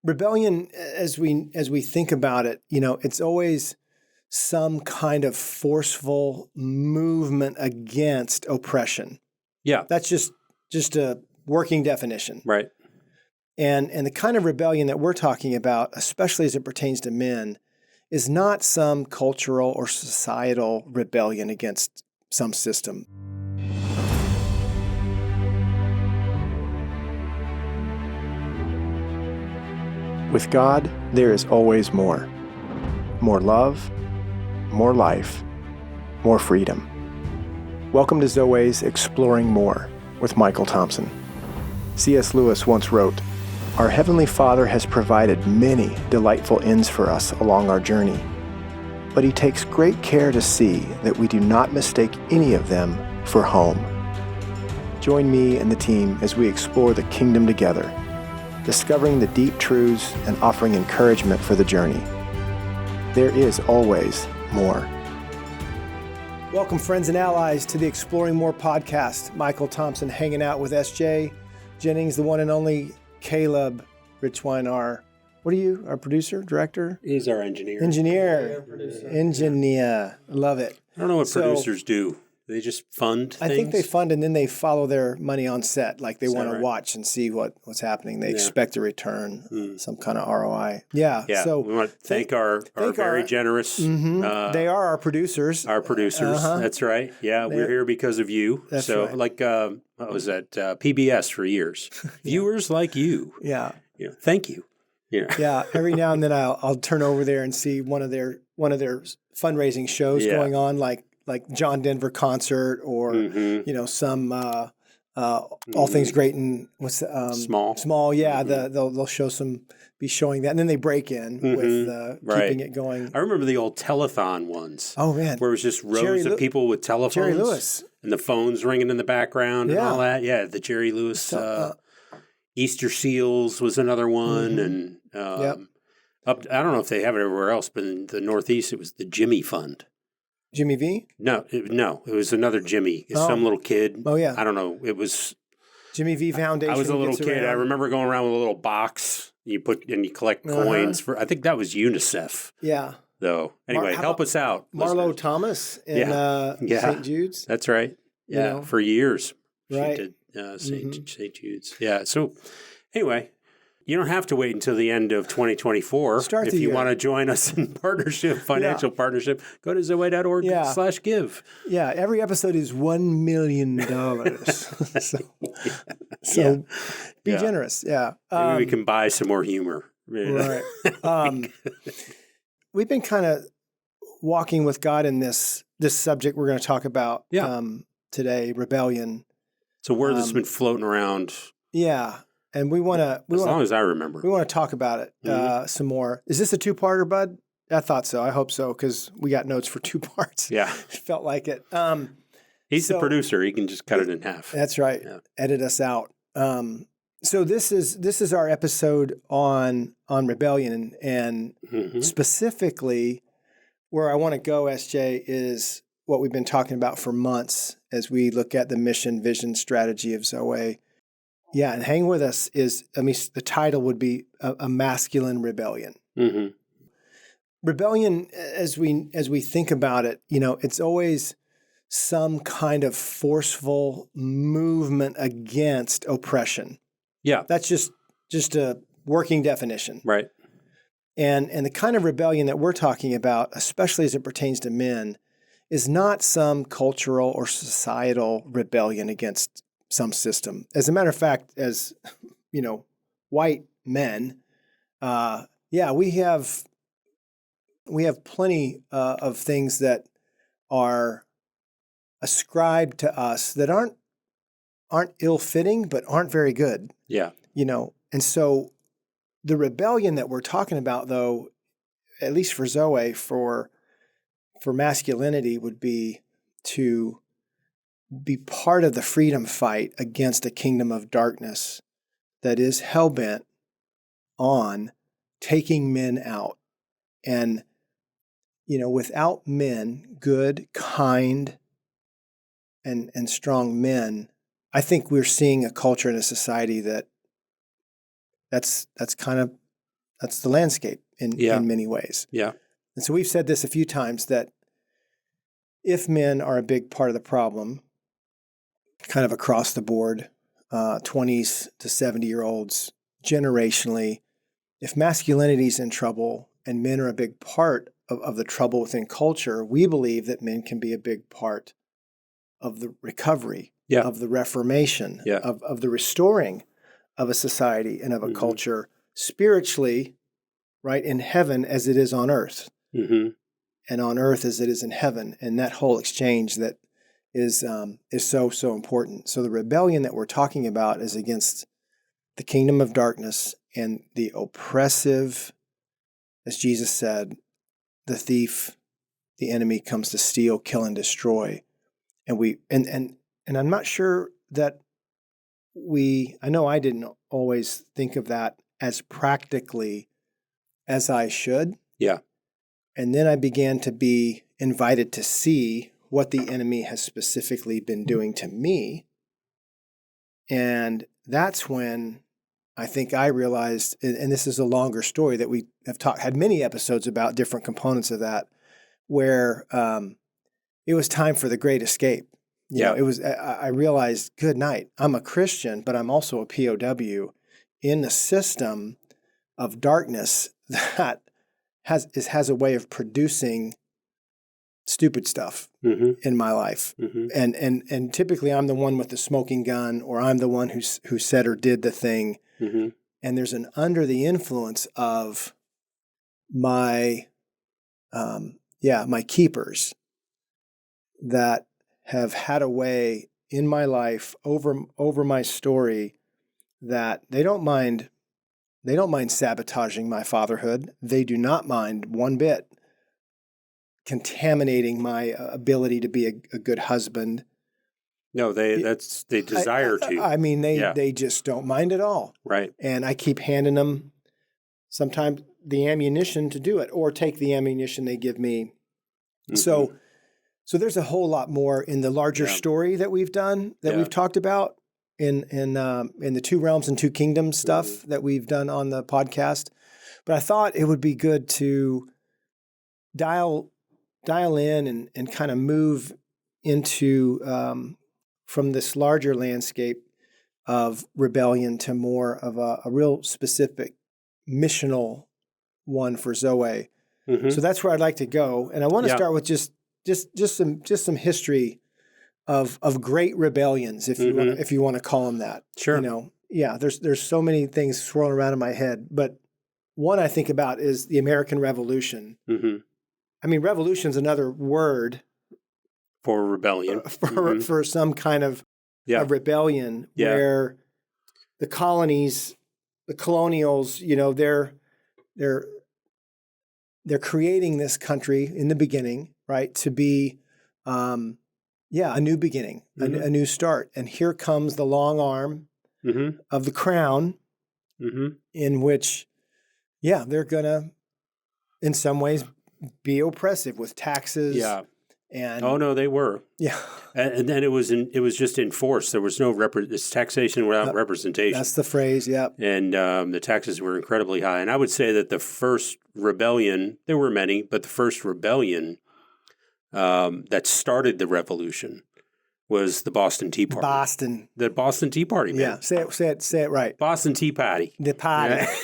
rebellion, as we think about it, it's always some kind of forceful movement against oppression. Yeah. That's just a working definition. Right. And the kind of rebellion that we're talking about, especially as it pertains to men, is not some cultural or societal rebellion against some system. With God, there is always more. More love, more life, more freedom. Welcome to Zoweh's Exploring More with Michael Thompson. C.S. Lewis once wrote, "Our Heavenly Father has provided many delightful ends for us along our journey, but He takes great care to see that we do not mistake any of them for home." Join me and the team as we explore the kingdom together, discovering the deep truths and offering encouragement for the journey. There is always more. Welcome, friends and allies, to the Exploring More podcast. Michael Thompson hanging out with S.J. Jennings, the one and only Caleb Richwine, what are you, our producer, director? He's our engineer. Engineer. Love it. I don't know what producers do. They just fund things? I think they fund and then they follow their money on set. Like they want to right? watch and see what's happening. They expect a return, some kind of ROI. Yeah. So we want to thank our very generous. They are our producers. Our producers. That's right. Yeah, we're here because of you. That's so right. Like, what was that? PBS for years. Viewers like you. Yeah. Thank you. Yeah. Every now and then I'll turn over there and see one of their fundraising shows going on, like John Denver concert or some all things great and what's small. Yeah, they'll be showing that, and then they break in with keeping it going. I remember the old telethon ones. Oh man, where it was just rows of people with telephones. Jerry Lewis and the phones ringing in the background and all that. Yeah, the Jerry Lewis Easter Seals was another one, and I don't know if they have it everywhere else, but in the Northeast it was the Jimmy Fund. Jimmy V? No, it was another Jimmy. Some little kid. Oh, yeah. I don't know. It was Jimmy V Foundation. I was a little kid. I remember going around with a little box. You collect coins for. I think that was UNICEF. Yeah. Though. Anyway, help us out. Marlo listeners. Thomas in St. Jude's. That's right. Yeah, for years. Right. She did St. Jude's. Yeah. So anyway. You don't have to wait until the end of 2024. If you want to join us in financial partnership, go to Zoweh.org/give. Yeah, every episode is $1 million. so be generous. Yeah. Maybe we can buy some more humor. Right. We've been kind of walking with God in this subject we're going to talk about today, rebellion. It's a word that's been floating around. Yeah. And we want to, as long as I remember, we want to talk about it some more. Is this a two-parter, bud? I thought so. I hope so, because we got notes for 2 parts. Yeah, felt like it. He's the producer. He can just cut it in half. That's right. Yeah. Edit us out. So this is our episode on rebellion, and specifically where I want to go, SJ, is what we've been talking about for months as we look at the mission, vision, strategy of Zoweh. Yeah, and hang with us the title would be a masculine rebellion. Mm-hmm. Rebellion, as we think about it, it's always some kind of forceful movement against oppression. Yeah, that's just a working definition, right? And the kind of rebellion that we're talking about, especially as it pertains to men, is not some cultural or societal rebellion against some system. As a matter of fact, as white men, we have plenty of things that are ascribed to us that aren't ill-fitting, but aren't very good. Yeah, and so the rebellion that we're talking about, though, at least for Zoweh, for masculinity, would be to be part of the freedom fight against a kingdom of darkness that is hell-bent on taking men out. And, without men, good, kind, and strong men, I think we're seeing a culture and a society that's kind of the landscape in many ways. Yeah. And so we've said this a few times that if men are a big part of the problem, kind of across the board, 20s to 70-year-olds, generationally, if masculinity is in trouble and men are a big part of the trouble within culture, we believe that men can be a big part of the recovery, of the reformation, of the restoring of a society and of a culture spiritually, right, in heaven as it is on earth, and on earth as it is in heaven. And that whole exchange that is so important. So the rebellion that we're talking about is against the kingdom of darkness and the oppressive, as Jesus said, the thief, the enemy comes to steal, kill, and destroy. And I'm not sure that I know I didn't always think of that as practically as I should. Yeah. And then I began to be invited to see what the enemy has specifically been doing to me. And that's when I think I realized, and this is a longer story that we have had many episodes about different components of that, where it was time for the great escape. You know, I realized, good night, I'm a Christian, but I'm also a POW in a system of darkness that has a way of producing stupid stuff in my life. And typically I'm the one with the smoking gun, or I'm the one who said or did the thing. And there's an under the influence of my keepers that have had a way in my life over my story that they don't mind sabotaging my fatherhood. They do not mind one bit contaminating my ability to be a good husband. No, they desire to. I mean, they just don't mind at all. Right. And I keep handing them sometimes the ammunition to do it, or take the ammunition they give me. So there's a whole lot more in the larger story that we've done, that we've talked about in the Two Realms and Two Kingdoms stuff that we've done on the podcast. But I thought it would be good to dial in and kind of move into from this larger landscape of rebellion to more of a real specific missional one for Zoweh. So that's where I'd like to go, and I want to start with just some history of great rebellions, if you want to call them that. Sure. There's so many things swirling around in my head, but one I think about is the American Revolution. I mean, revolution's another word for rebellion, for some kind of rebellion, where the colonies, the colonials, they're creating this country in the beginning, right, to be a new beginning, a new start. And here comes the long arm of the crown, in which they're gonna in some ways be oppressive with taxes. And they were. And then it was just enforced. There was no it's taxation without representation. That's the phrase. And the taxes were incredibly high. And I would say that the first rebellion, there were many, but the first rebellion that started the revolution was the Boston Tea Party. The Boston Tea Party, man. Yeah, say it right. Boston Tea Party. The party. Yeah.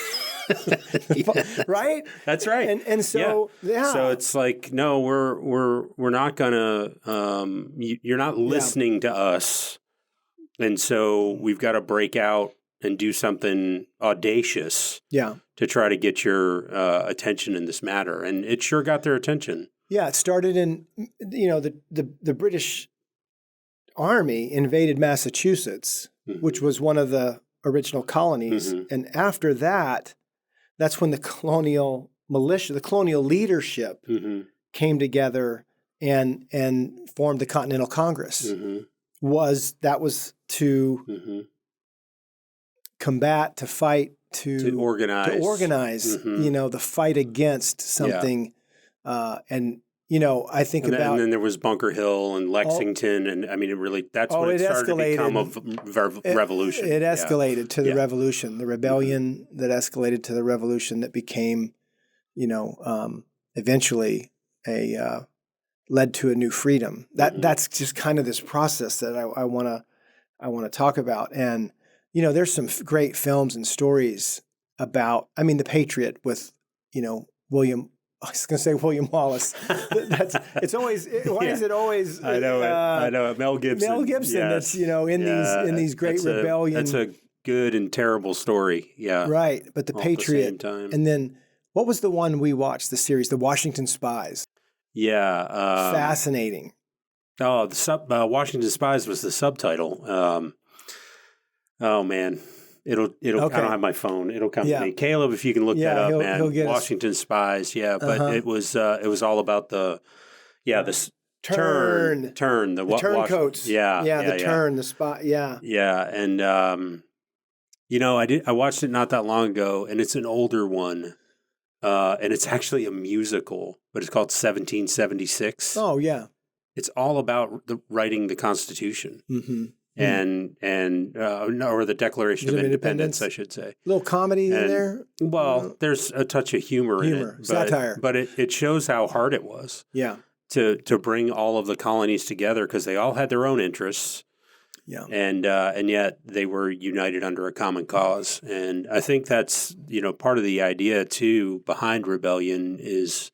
Right? That's right. And so So it's like, no, we're not gonna you're not listening to us. And so we've got to break out and do something audacious to try to get your attention in this matter. And it sure got their attention. Yeah, it started in the British Army invaded Massachusetts, which was one of the original colonies. And after that, that's when the colonial militia, the colonial leadership came together and formed the Continental Congress. That was to combat, to fight, to organize. The fight against something. And I think and about... And then there was Bunker Hill and Lexington, and I mean, that's when it started to become a revolution. It escalated to the revolution, the rebellion that escalated to the revolution that became, eventually led to a new freedom. That's just kind of this process that I want to talk about. And, there's some great films and stories about, the Patriot with, William... I was going to say William Wallace. It's always. Why is it always? I know it. Mel Gibson. Mel Gibson. Yes. That's in these great rebellion. That's a good and terrible story. Yeah. Right, but the Patriot. At the same time. And then what was the one we watched? The series, The Washington Spies. Yeah. Fascinating. Oh, the Washington Spies was the subtitle. Oh man. It'll okay. I don't have my phone. It'll come to me. Caleb, if you can look that up, man. Washington Spies, but it was all about the turn, the turncoats. Turn, the spy, and I watched it not that long ago, and it's an older one, and it's actually a musical, but it's called 1776. Oh yeah, it's all about writing the Constitution. Mm-hmm. Or the Declaration of Independence, I should say. A little comedy in there? Well, there's a touch of humor in it. Satire. But it shows how hard it was to bring all of the colonies together because they all had their own interests. Yeah. And yet they were united under a common cause. And I think that's, part of the idea, too, behind rebellion is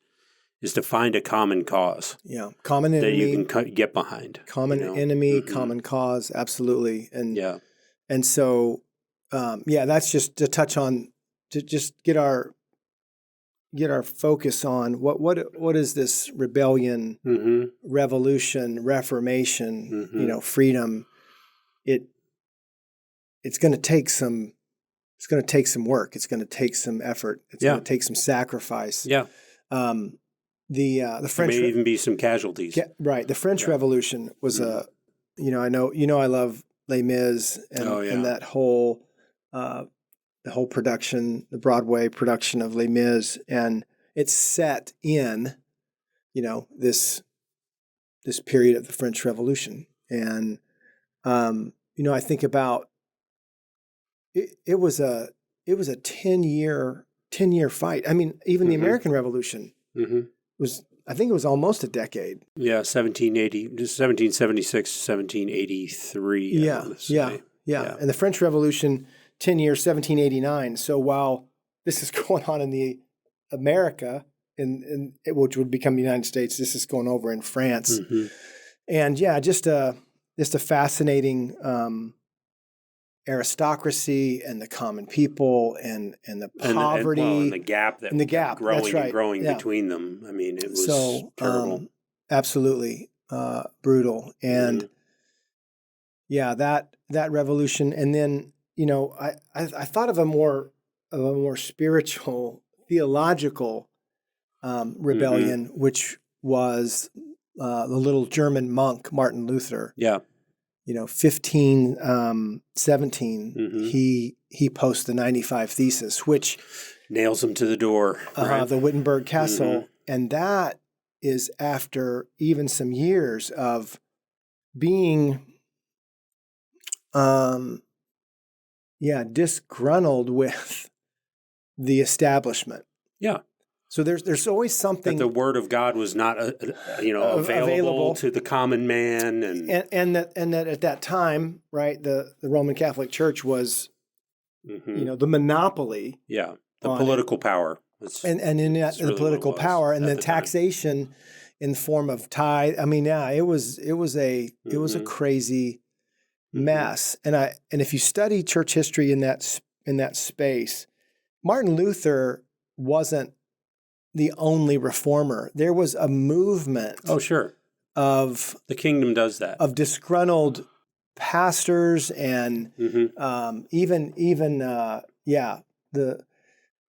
to find a common cause. Yeah, common enemy. That you can get behind. Common enemy, common cause, absolutely. And so, that's just to touch on, to just get our focus on what is this rebellion, revolution, reformation, freedom. It's going to take some work. It's going to take some effort. It's going to take some sacrifice. Yeah. The French there may even be some casualties. Right. The French Revolution was I love Les Mis and that whole the whole production, the Broadway production of Les Mis, and it's set in this period of the French Revolution. And I think about it was a 10-year fight. I mean, even the American Revolution I think it was almost a decade. Yeah, 1776, 1783. Yeah. And the French Revolution, 10 years, 1789. So while this is going on in the America, which would become the United States, this is going over in France. Mm-hmm. And just a fascinating aristocracy and the common people and the poverty and the gap growing between them. I mean, it was terrible. Absolutely brutal. And that revolution. And then I thought of a more spiritual, theological rebellion, which was the little German monk Martin Luther. Yeah. 1517, he posts the 95 Thesis, which nails him to the door. Right? The Wittenberg Castle. And that is after even some years of being disgruntled with the establishment. Yeah. So there's always something that the word of God was not available to the common man, and that at that time, right, the Roman Catholic Church was the monopoly, the political power, and in that the political power and the taxation in the form of tithe. I mean, it was a crazy mess, and if you study church history in that space, Martin Luther wasn't the only reformer. There was a movement. Oh, sure. Of the kingdom does that. Of disgruntled pastors and even the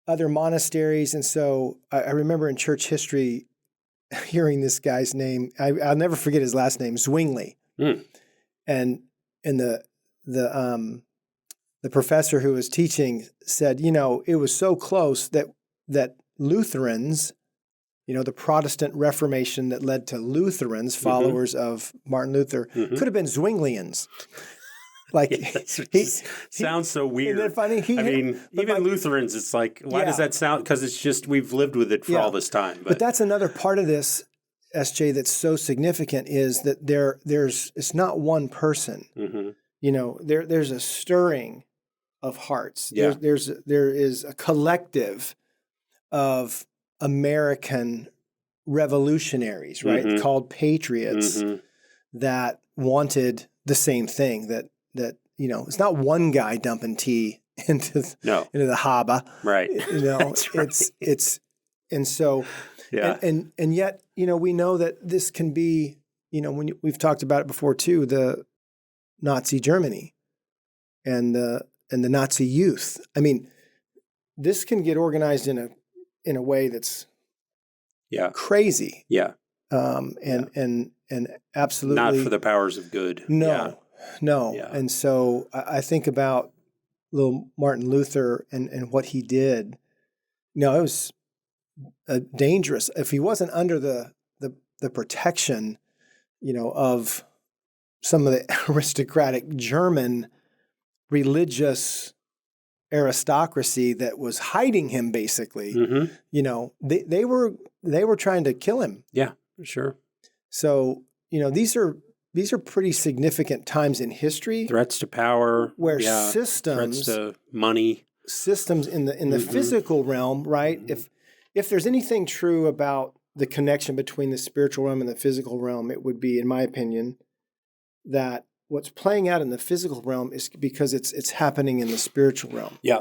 other monasteries. And so I remember in church history hearing this guy's name. I'll never forget his last name, Zwingli. And the professor who was teaching said, it was so close that Lutherans the Protestant Reformation that led to Lutherans, followers of Martin Luther, could have been Zwinglians. Like sounds so weird. Isn't that funny? Even Lutherans, it's like, why does that sound? Because it's just we've lived with it for all this time. But that's another part of this, SJ, that's so significant is that it's not one person. There's a stirring of hearts. Yeah. There is a collective of American revolutionaries, right, called patriots that wanted the same thing. That it's not one guy dumping tea into the harbor, right? It's and so and yet we know that this can be when we've talked about it before too, the Nazi Germany and the Nazi youth. I mean, this can get organized in a way that's crazy. Yeah. And absolutely not for the powers of good. No. Yeah. And so I think about little Martin Luther and what he did. It was dangerous. If he wasn't under the protection, of some of the aristocratic German religious aristocracy that was hiding him, basically, they were trying to kill him. Yeah, sure. So, these are pretty significant times in history. Threats to power, where systems, threats to money, systems in the physical realm, right? If there's anything true about the connection between the spiritual realm and the physical realm, it would be, in my opinion, that what's playing out in the physical realm is because it's happening in the spiritual realm. Yeah.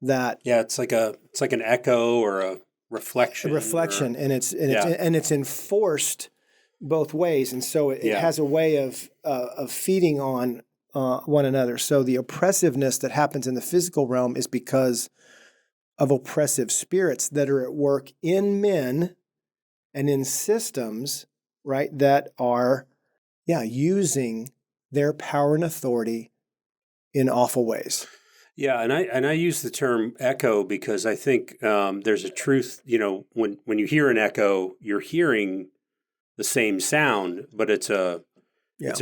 It's like an echo or a reflection. And it's enforced both ways, and so it has a way of feeding on one another. So the oppressiveness that happens in the physical realm is because of oppressive spirits that are at work in men and in systems, right, that are using their power and authority in awful ways. Yeah, and I use the term echo because I think there's a truth. When you hear an echo, you're hearing the same sound, but it's a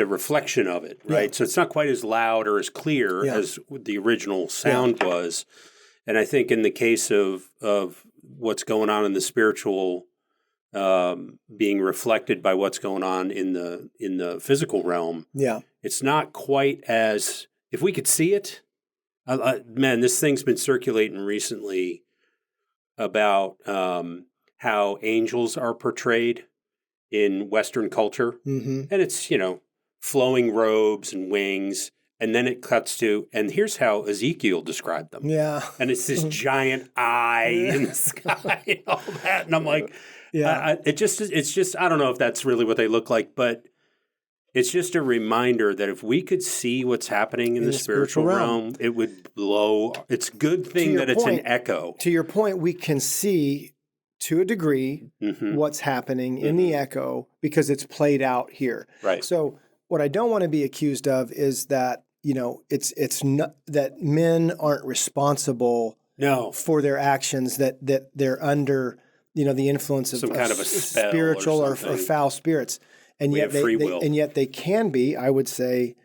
reflection of it, right? Yeah. So it's not quite as loud or as clear as the original sound was. And I think in the case of what's going on in the spiritual, being reflected by what's going on in the physical realm, it's not quite as, if we could see it. Man, this thing's been circulating recently about how angels are portrayed in Western culture. And it's, flowing robes and wings. And then it cuts to, and here's how Ezekiel described them. Yeah. And it's this giant eye in the sky and all that. And I'm like, it's just, I don't know if that's really what they look like, but it's just a reminder that if we could see what's happening in the spiritual realm, it would blow. It's a good thing that it's an echo. To your point, we can see to a degree what's happening in the echo because it's played out here. Right. So what I don't want to be accused of is that, it's not that men aren't responsible for their actions, that they're under, the influence of some kind of a spell spiritual or foul spirits. And yet they can be, I would say,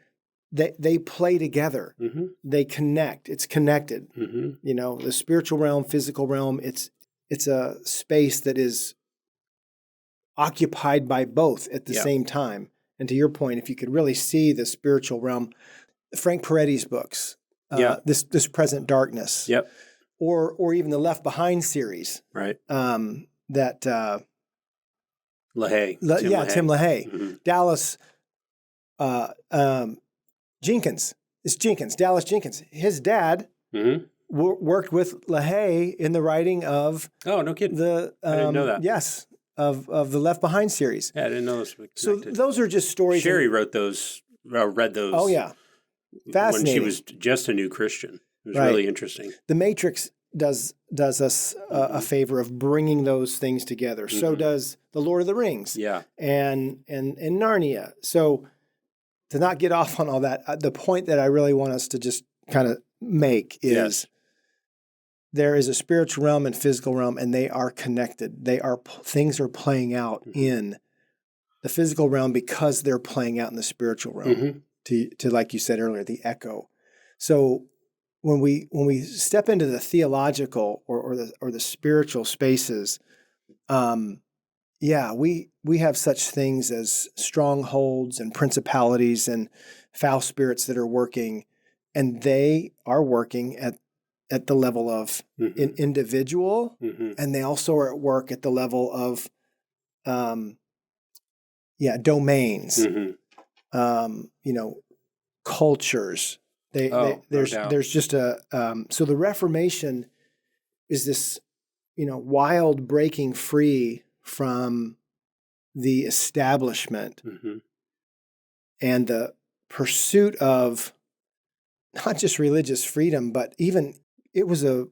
they play together. They connect. It's connected. The spiritual realm, physical realm, it's a space that is occupied by both at the same time. And to your point, if you could really see the spiritual realm, Frank Peretti's books, this Present Darkness, or even the Left Behind series, right? That LaHaye, Tim LaHaye, Dallas Jenkins. It's Jenkins, Dallas Jenkins. His dad worked with LaHaye in the writing of. Oh, no kidding! I didn't know that. Yes. Of the Left Behind series. Yeah, I didn't know those were connected. So those are just stories. Sherry wrote those, read those. Oh, yeah. Fascinating. When she was just a new Christian. It was really interesting. The Matrix does us a favor of bringing those things together. So does The Lord of the Rings. Yeah. And Narnia. So to not get off on all that, the point that I really want us to just kind of make is there is a spiritual realm and physical realm, and they are connected. Things are playing out in the physical realm because they're playing out in the spiritual realm. To like you said earlier, the echo. So when we step into the theological or the spiritual spaces, we have such things as strongholds and principalities and foul spirits that are working, and they are working at the level of an individual, and they also are at work at the level of domains, cultures. There's just so the Reformation is this, wild breaking free from the establishment and the pursuit of not just religious freedom, but even it was a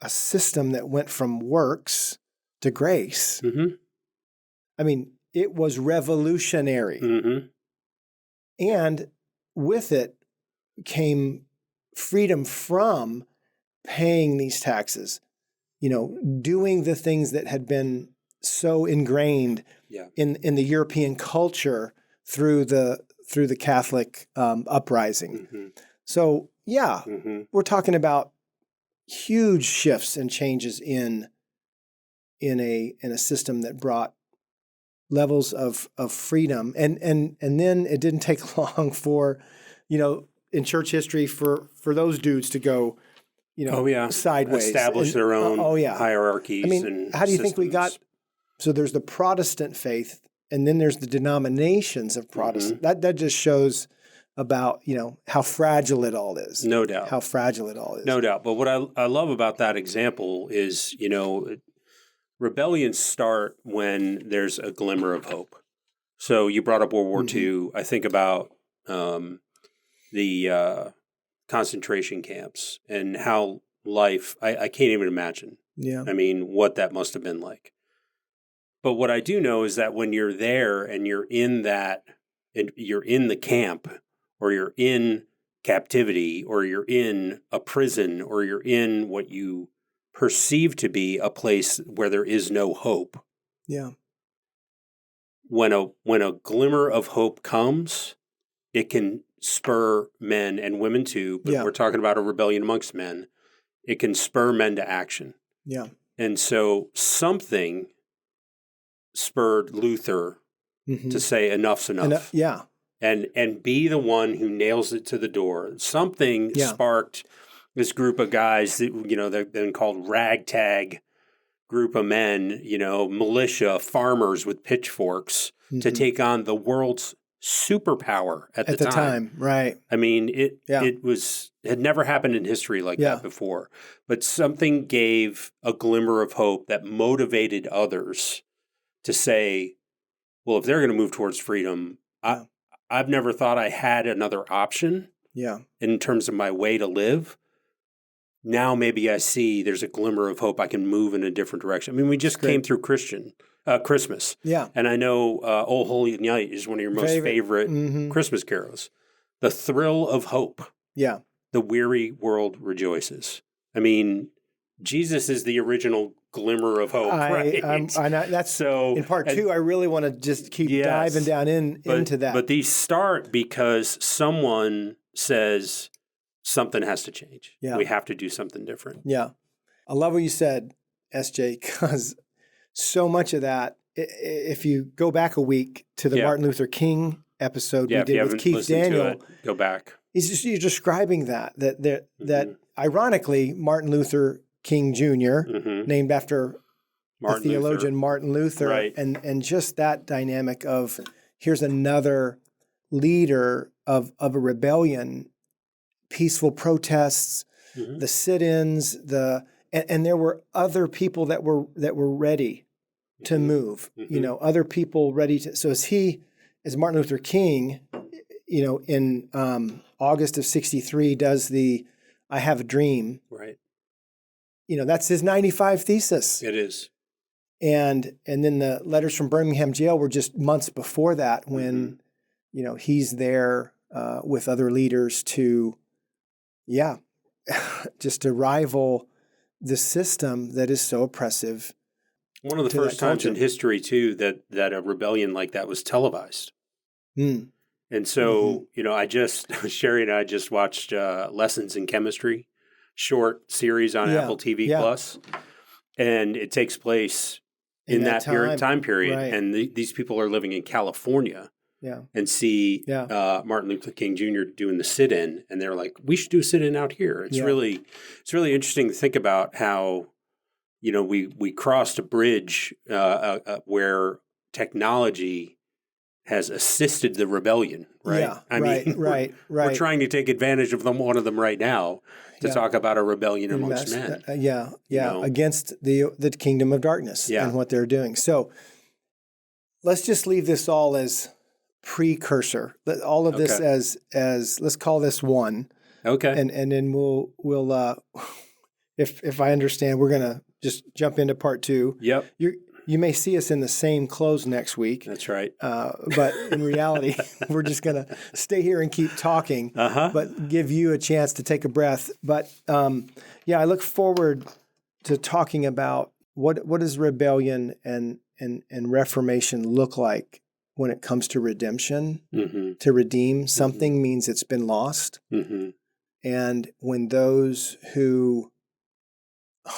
system that went from works to grace. I mean, it was revolutionary. And with it came freedom from paying these taxes, doing the things that had been so ingrained in the European culture through the Catholic uprising. So we're talking about huge shifts and changes in a system that brought levels of freedom, and then it didn't take long for, in church history for those dudes to go, sideways, establish their own hierarchies. I mean, and how do you systems. think we got? So there's the Protestant faith, and then there's the denominations of Protestant. That just shows about how fragile it all is. No doubt. How fragile it all is. No doubt. But what I love about that example is rebellions start when there's a glimmer of hope. So you brought up World War II. I think about the concentration camps and how life, I can't even imagine. Yeah. I mean, what that must have been like. But what I do know is that when you're there and you're in that, and you're in the camp, or you're in captivity, or you're in a prison, or you're in what you perceive to be a place where there is no hope. Yeah. When a glimmer of hope comes, it can spur men and women too, but we're talking about a rebellion amongst men. It can spur men to action. Yeah. And so something spurred Luther to say enough's enough. And be the one who nails it to the door. Something sparked this group of guys that, they've been called ragtag group of men, militia, farmers with pitchforks to take on the world's superpower at the time. Right. I mean, it had never happened in history like that before. But something gave a glimmer of hope that motivated others to say, well, if they're going to move towards freedom, I've never thought I had another option in terms of my way to live. Now maybe I see there's a glimmer of hope. I can move in a different direction. I mean, we just came through Christmas. Yeah. And I know O Holy Night is one of your most favorite Christmas carols. The thrill of hope. Yeah. The weary world rejoices. I mean, Jesus is the original glimmer of hope, right? I know, that's so. In part two, I really want to just keep diving down into that. But these start because someone says something has to change. Yeah. We have to do something different. Yeah. I love what you said, SJ, because so much of that, if you go back a week to the Martin Luther King episode we did with Keith Daniel, go back. You're describing that ironically, Martin Luther King Jr., named after the theologian Martin Luther, and just that dynamic of here's another leader of a rebellion, peaceful protests, the sit-ins, and there were other people that were ready to move. Other people ready to. So as Martin Luther King, in August of '63, does the "I Have a Dream." Right. That's his 95 thesis. It is. And then the letters from Birmingham jail were just months before that when, he's there with other leaders to, just to rival the system that is so oppressive. One of the first times in history, too, that a rebellion like that was televised. Mm. And so, Sherry and I just watched Lessons in Chemistry, short series on Apple TV Plus, and it takes place in that time period. Right. And these people are living in California. Yeah. And see Martin Luther King Jr. doing the sit-in, and they're like, "We should do a sit-in out here." It's really interesting to think about how, we crossed a bridge where technology has assisted the rebellion, right? Yeah, I mean, we're trying to take advantage of one of them right now to talk about a rebellion amongst men. Against the kingdom of darkness and what they're doing. So let's just leave this all as precursor. All of this as let's call this one. Okay. And then we'll if I understand, we're gonna just jump into part 2. Yep. You may see us in the same clothes next week. That's right. But in reality, we're just going to stay here and keep talking, but give you a chance to take a breath. But I look forward to talking about what does rebellion and reformation look like when it comes to redemption. Mm-hmm. To redeem something means it's been lost. Mm-hmm. And when those who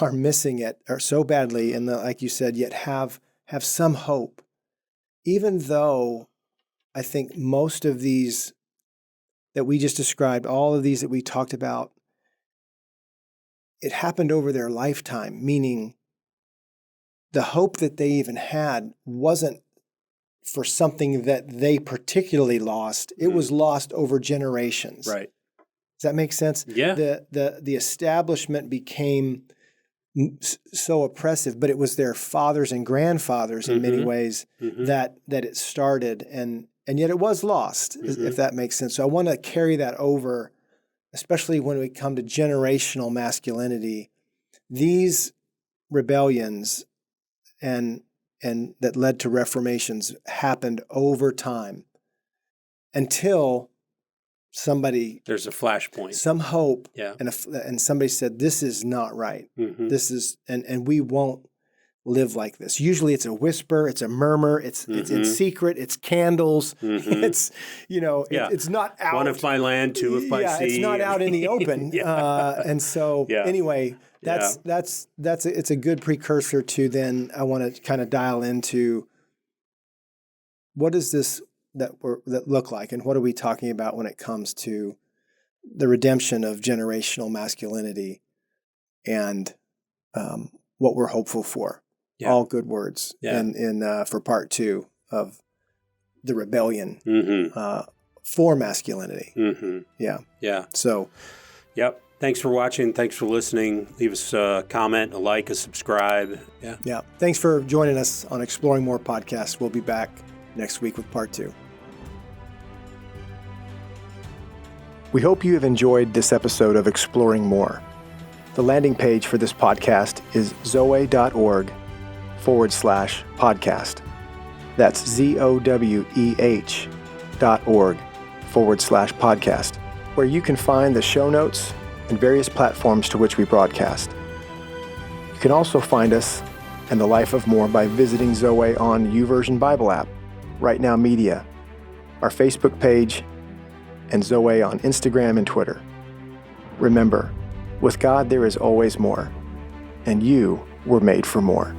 are missing it or so badly, and like you said, yet have some hope, even though I think most of these that we just described, all of these that we talked about, it happened over their lifetime, meaning the hope that they even had wasn't for something that they particularly lost. It was lost over generations. Right. Does that make sense? Yeah. The establishment became so oppressive, but it was their fathers and grandfathers in many ways that it started, and yet it was lost, if that makes sense. So I want to carry that over, especially when we come to generational masculinity. These rebellions and that led to reformations happened over time until there's a flashpoint, some hope, and somebody said, "This is not right. Mm-hmm. This is, and we won't live like this." Usually, it's a whisper, it's a murmur, it's in secret, it's candles, it's it's not out. One if by land, two if by sea. It's not out in the open, and so anyway, it's a good precursor to then. I want to kind of dial into what is this that look like, and what are we talking about when it comes to the redemption of generational masculinity and what we're hopeful for. Yeah. All good words for part 2 of the rebellion for masculinity. Mm-hmm. Yeah. Yeah. So, yep. Thanks for watching. Thanks for listening. Leave us a comment, a like, a subscribe. Yeah. Yeah. Thanks for joining us on Exploring More podcast. We'll be back next week with part 2. We hope you have enjoyed this episode of Exploring More. The landing page for this podcast is zoweh.org/podcast. That's ZOWEH.org/podcast, where you can find the show notes and various platforms to which we broadcast. You can also find us and the Life of More by visiting Zoweh on YouVersion Bible app, Right Now Media, our Facebook page, and Zoweh on Instagram and Twitter. Remember, with God there is always more, and you were made for more.